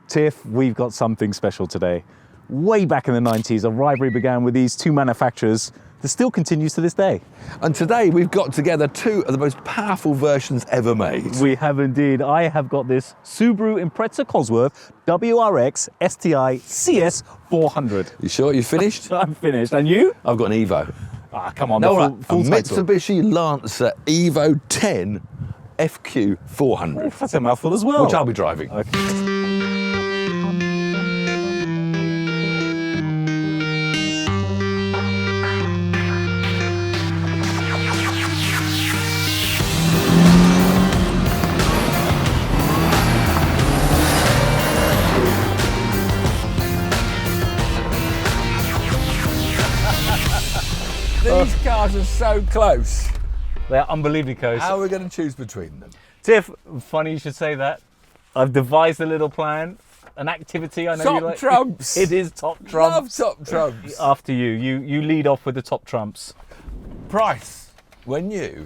Tiff, we've got something special today. Way back in the 90s, a rivalry began with these two manufacturers that still continues to this day. And today we've got together two of the most powerful versions ever made. We have indeed. I have got this Subaru Impreza Cosworth WRX STI CS400. You sure you're finished? I'm finished. And you? I've got an EVO. Ah, come on. No, the full a title. Mitsubishi Lancer EVO 10 FQ400. Oh, that's a mouthful as well. Which I'll be driving. Okay. These cars are so close. They're unbelievably close. How are we going to choose between them? Tiff, funny you should say that. I've devised a little plan, an activity I know you like. Top trumps. It is top trumps. Love top trumps. After you. You lead off with the top trumps. Price, when new,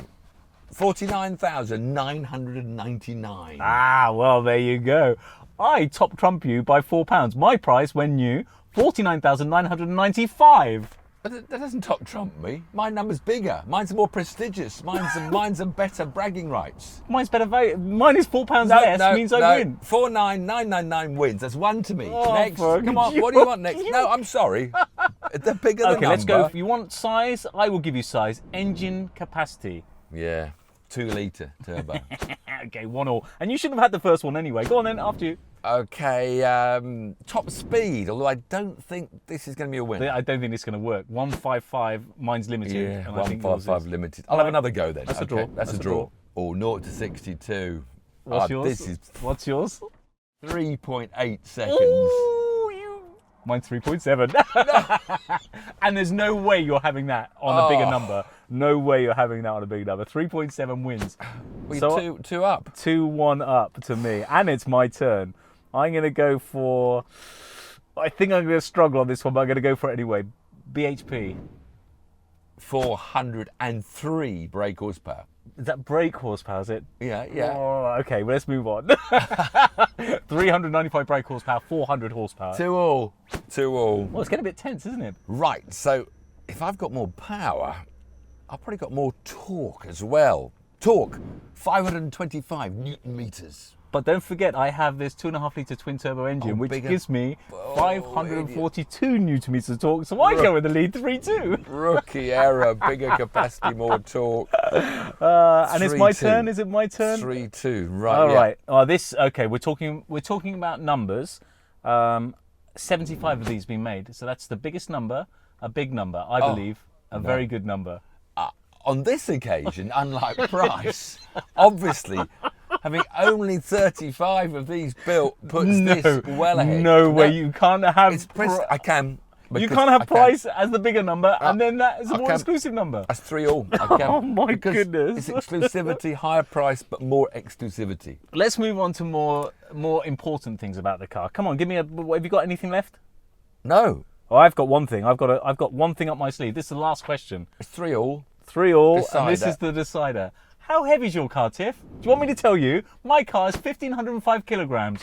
$49,999. Ah, well, there you go. I top trump you by £4. My price, when new, $49,995. But that doesn't top trump me. My number's bigger. Mine's more prestigious. Mine's a better bragging rights. Mine's better value. Mine is £4 less, means I win. 49,999 wins. That's one to me. Oh, next. fuck. Come on, what do you want next? No, I'm sorry. They're bigger than Okay, let's go. If you want size, I will give you size. Engine capacity. Yeah, 2-litre turbo. Okay, 1-1. And you shouldn't have had the first one anyway. Go on then, after you. Okay, top speed, although I don't think this is going to be a winner. I don't think it's going to work. 155, mine's limited. Yeah, and I think yours 155 is. limited. I'll have another go then. That's a draw. That's a draw. Oh, 0 to 62. What's yours? This is What's yours? 3.8 seconds. Ooh, Mine's 3.7. And there's no way you're having that on a bigger number. No way you're having that on a bigger number. 3.7 wins. Well, So two up. 2-1 up to me. And it's my turn. I'm going to go for... I think I'm going to struggle on this one, but I'm going to go for it anyway. BHP. 403 brake horsepower. Is that brake horsepower, is it? Yeah. Oh, okay, well, let's move on. 395 brake horsepower, 400 horsepower. 2-2. Well, it's getting a bit tense, isn't it? Right, so if I've got more power, I've probably got more torque as well. Torque, 525 Newton meters. But don't forget, I have this 2.5-litre twin-turbo engine, which bigger. gives me 542 Newton meters of torque. So I go in the lead 3-2. Rookie error, bigger capacity, more torque. And it's my turn. Is it my turn? 3-2. Right. All yeah. right. This. Okay. We're talking about numbers. 75 of these being made. So that's the biggest number, a big number. I believe a very good number. On this occasion, unlike Price, obviously, having only 35 of these built puts this well ahead. No way. You can't have. I can. You can't have Price as the bigger number, and then that is a more exclusive number. That's 3-3. I can. Oh my Because goodness! It's exclusivity, higher price, but more exclusivity. Let's move on to more important things about the car. Come on, give me a. Have you got anything left? No. Oh, I've got one thing. I've got one thing up my sleeve. This is the last question. It's 3-3. 3-3, Decider. and this is the decider. How heavy is your car, Tiff? Do you want me to tell you? My car is 1,505 kilograms.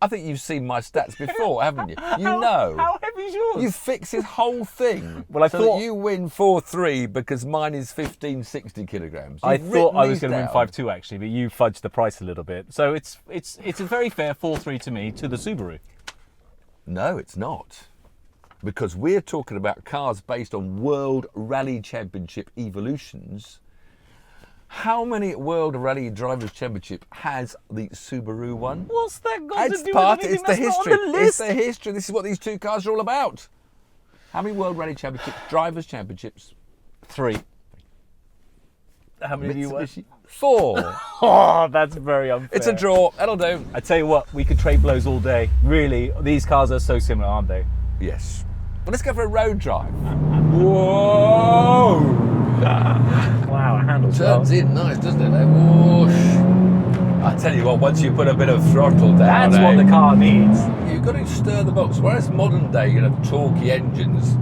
I think you've seen my stats before, haven't you? You know. How heavy is yours? You fix this whole thing. Well, I so thought that you win 4-3 because mine is 1,560 kilograms. I You've thought written I was these going to win down. 5-2 actually, but you fudged the price a little bit. So it's a very fair 4-3 to me to the Subaru. No, it's not. Because we're talking about cars based on World Rally Championship evolutions. How many World Rally Drivers' Championship has the Subaru won? What's that got It's to do part. with anything It's the that's not history. on the list? It's the history. This is what these two cars are all about. How many World Rally Championships, Drivers' Championships? 3. How many do you want? Mitsubishi? 4. Oh, that's very unfair. It's a draw. That'll do. I tell you what, we could trade blows all day. Really, these cars are so similar, aren't they? Yes. Well, let's go for a road drive. Whoa! Wow, it handles Turns well. in nice, doesn't it? Whoosh. I tell you what, once you put a bit of throttle down, That's what the car needs. You've got to stir the box. Whereas modern day, torquey engines,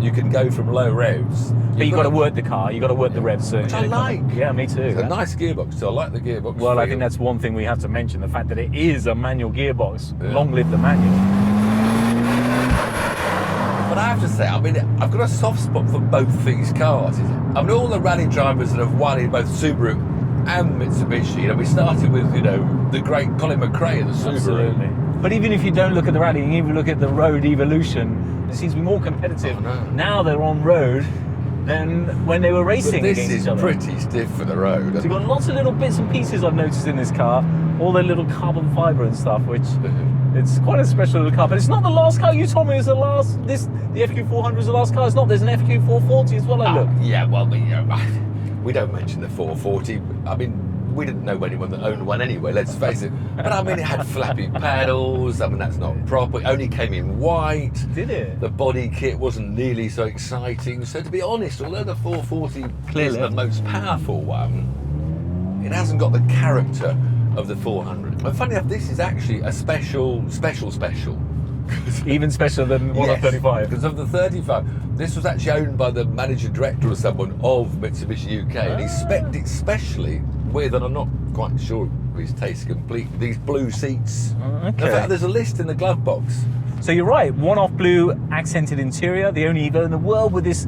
you can go from low revs. But you got to work the car. You got to work the revs. So Which I like. Yeah, me too. It's a nice gearbox, so I like the gearbox. Well, I feel. think that's one thing we have to mention: the fact that it is a manual gearbox. Yeah. Long live the manual. But I have to say, I mean, I've got a soft spot for both these cars. I mean, all the rally drivers that have won in both Subaru and Mitsubishi. You know, we started with, you know, the great Colin McRae of the Subaru. Absolutely. But even if you don't look at the rally, and even look at the road evolution, it seems to be more competitive. Oh, no. Now they're on road than when they were racing But this against is each other. pretty stiff for the road. So you've got lots of little bits and pieces I've noticed in this car, all the little carbon fibre and stuff, which it's quite a special little car. But it's not the last car. You told me it was the last. The FQ400 was the last car. It's not. There's an FQ440 as well. I look. Yeah, well, we don't mention the 440. I mean, we didn't know anyone that owned one anyway, let's face it. But I mean, it had flappy pedals. I mean, that's not proper. It only came in white. Did it? The body kit wasn't nearly so exciting. So to be honest, although the 440 is the most powerful one, it hasn't got the character of the 400. And funny enough, this is actually a special. Even special than one of 35. Because of the 35, this was actually owned by the managing director or someone of Mitsubishi UK, and he spec'd it specially with, and I'm not quite sure of his taste complete, these blue seats. Okay. In fact, there's a list in the glove box. So you're right, one-off blue accented interior, the only EVO in the world with this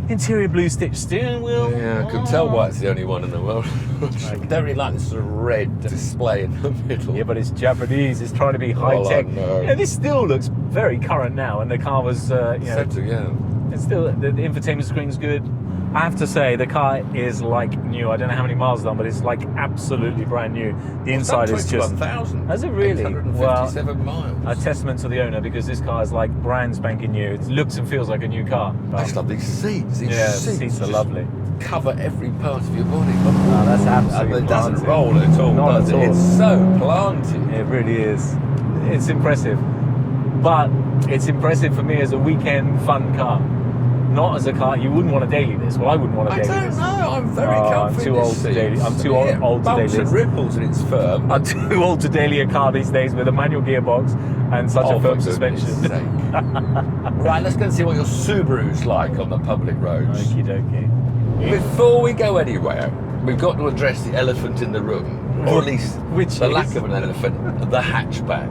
interior blue stitched steering wheel. Yeah, I can tell why it's the only one in the world. I don't really like this sort of red display in the middle. Yeah, but it's Japanese. It's trying to be high tech. I know. Yeah, this still looks very current now, and the car was, it's still the infotainment screen's good. I have to say, the car is like new. I don't know how many miles it's done, but it's like absolutely brand new. The inside is just 21,000. Has it really? 857 miles. A testament to the owner, because this car is like brand spanking new. It looks and feels like a new car. I just love these seats. These Yeah, seats the seats are just lovely. cover every part of your body. Oh, that's absolutely And it doesn't planted. roll at all, Not does at it? all. It's so planted. It really is. It's impressive. But it's impressive for me as a weekend fun car. Not as a car, you wouldn't want to daily this. Well, I wouldn't want to I daily don't this. know. I'm very I'm comfy. too in this old to seat. daily. I'm too Yeah, old to daily bumps and this. ripples and it's firm. I'm too old to daily a car these days with a manual gearbox and such a for firm goodness suspension. sake. Right, let's go and see what your Subaru's like on the public roads. Okie dokie. Before we go anywhere, we've got to address the elephant in the room, or at least Which the is? lack of an elephant, the hatchback.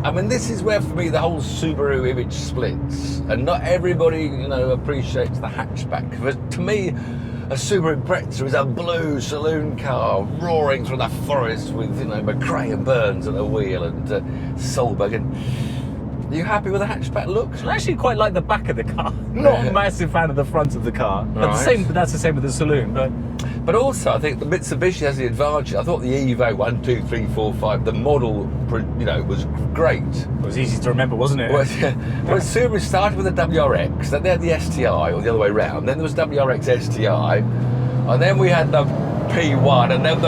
I mean, this is where, for me, the whole Subaru image splits, and not everybody, appreciates the hatchback. But to me, a Subaru Impreza is a blue saloon car roaring through the forest with, McRae and Burns at the wheel and Solberg. And are you happy with the hatchback look? I actually quite like the back of the car. Not a massive fan of the front of the car. But that's the same with the saloon. But also, I think the Mitsubishi has the advantage. I thought the EVO 1, 2, 3, 4, 5, the model, was great. It was easy to remember, wasn't it? Well, Subaru started with the WRX, then they had the STI, or the other way around. Then there was WRX STI, and then we had the P1, and then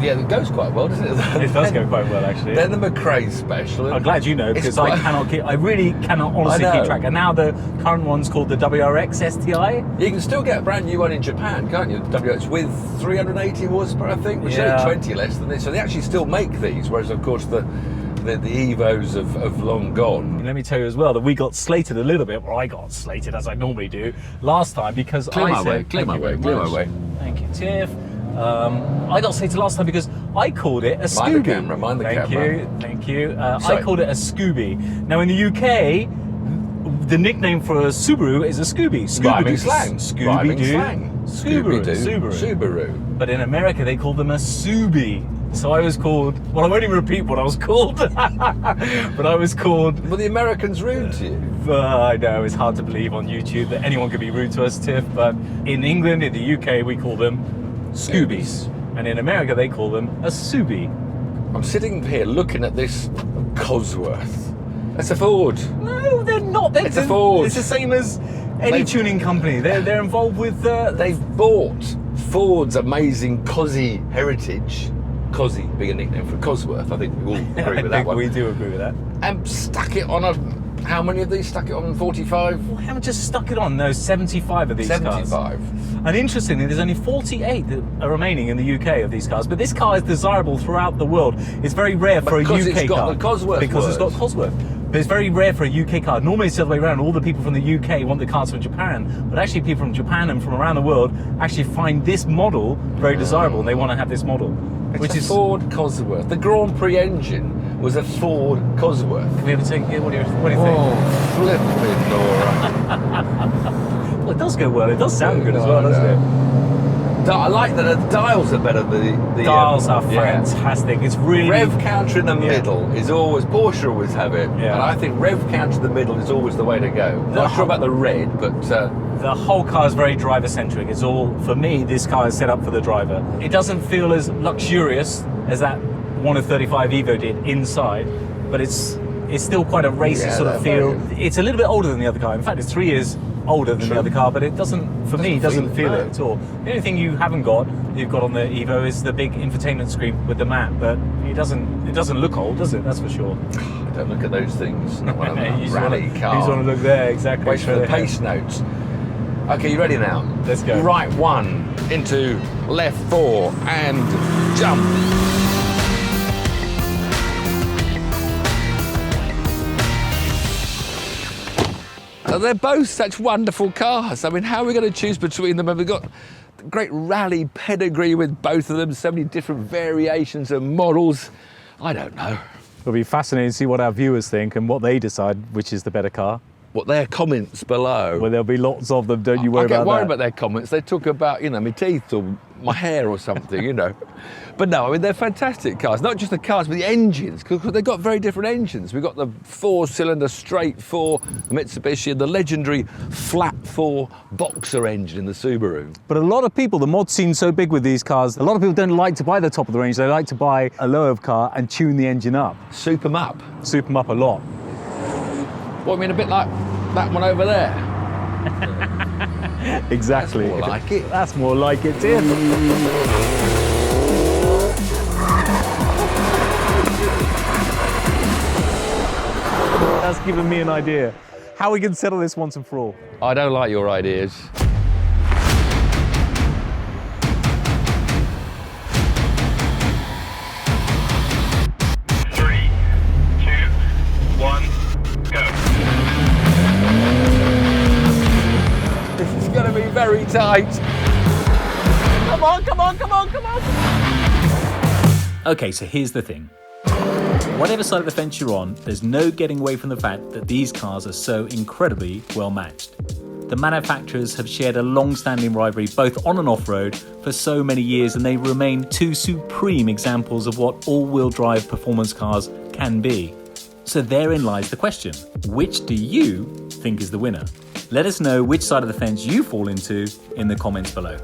it goes quite well, doesn't it? It does go quite well, actually. Then the McRae Special. I'm glad you know, because I really cannot honestly keep track. And now the current one's called the WRX STI. You can still get a brand new one in Japan, can't you? The WRX with 380 horsepower, I think, which is only 20 less than this. So they actually still make these, whereas of course the EVOs have long gone. Let me tell you as well that we got slated a little bit, or I got slated as I normally do, last time because Clear I my way, said... clear my way. Thank you, Tiff. I got slated last time because I called it a Scooby. Mind the camera, mind the camera. Thank you. I called it a Scooby. Now in the UK, the nickname for a Subaru is a Scooby. Rhyming slang. Scooby-Doo. Subaru. But in America, they call them a Subie. So I was called, well, I won't even repeat what I was called, but I was called... Well, the Americans rude to you. I know, it's hard to believe on YouTube that anyone could be rude to us, Tiff, but in England, in the UK, we call them Scoobies. And in America, they call them a Subie. I'm sitting here looking at this Cosworth. It's a Ford. No, they're not. It's a Ford. It's the same as any tuning company. They're involved with... They've bought Ford's amazing Cosy heritage, Cosy being a nickname for Cosworth, I think we all agree with that one. We do agree with that. And stuck it on how many of these stuck it on? 45? Well, haven't just stuck it on. No, 75 of these 75. cars. And interestingly, there's only 48 that are remaining in the UK of these cars. But this car is desirable throughout the world. It's very rare for a UK car. Because it's got the Cosworth Because it's got words. Cosworth. But it's very rare for a UK car. Normally it's the other way around. All the people from the UK want the cars from Japan, but actually people from Japan and from around the world actually find this model very desirable, and they want to have this model. Which is Ford Cosworth. The Grand Prix engine was a Ford Cosworth. Can we ever take it? What do you think? Oh, flipping Laura. Well, it does go well. It does sound good as well, doesn't it? I like that the dials are better. The dials are fantastic. It's really rev counter in the middle is always Porsche always have it, Yeah. and I think rev counter in the middle is always the way to go. Not sure about the red, but the whole car is very driver centric. It's all, for me, this car is set up for the driver. It doesn't feel as luxurious as that 135 EVO did inside, but it's still quite a racy sort of feel. It's a little bit older than the other car. In fact, it's 3 years older than the other car, but it doesn't feel it at all. The only thing you haven't got, you've got on the EVO, is the big infotainment screen with the map, but it doesn't look old, does it? That's for sure. Don't look at those things. Not one of them rally car. You just want to look there, exactly. Wait for the pace notes. Okay, you ready now? Let's go. Right 1 into left 4 and jump. They're both such wonderful cars. I mean, how are we going to choose between them? And we've got great rally pedigree with both of them, so many different variations and models. I don't know. It'll be fascinating to see what our viewers think and what they decide which is the better car. What their comments below. Well, there'll be lots of them, don't you worry about that. I get worried about their comments. They talk about, you know, my teeth or my hair or something, you know. But no, I mean, they're fantastic cars. Not just the cars, but the engines, because they've got very different engines. We've got the 4-cylinder straight 4 Mitsubishi and the legendary flat 4 boxer engine in the Subaru. But a lot of people, the mod scene's so big with these cars, a lot of people don't like to buy the top of the range. They like to buy a lower car and tune the engine up. Soup them up. Soup them up a lot. What, I mean, a bit like that one over there? Exactly. That's more like it. That's more like it, Tiff. That's given me an idea. How we can settle this once and for all. I don't like your ideas. Very tight. Come on, come on, come on, come on. Okay, so here's the thing. Whatever side of the fence you're on, there's no getting away from the fact that these cars are so incredibly well matched. The manufacturers have shared a long-standing rivalry both on and off-road for so many years, and they remain two supreme examples of what all-wheel drive performance cars can be. So therein lies the question. Which do you think is the winner? Let us know which side of the fence you fall into in the comments below.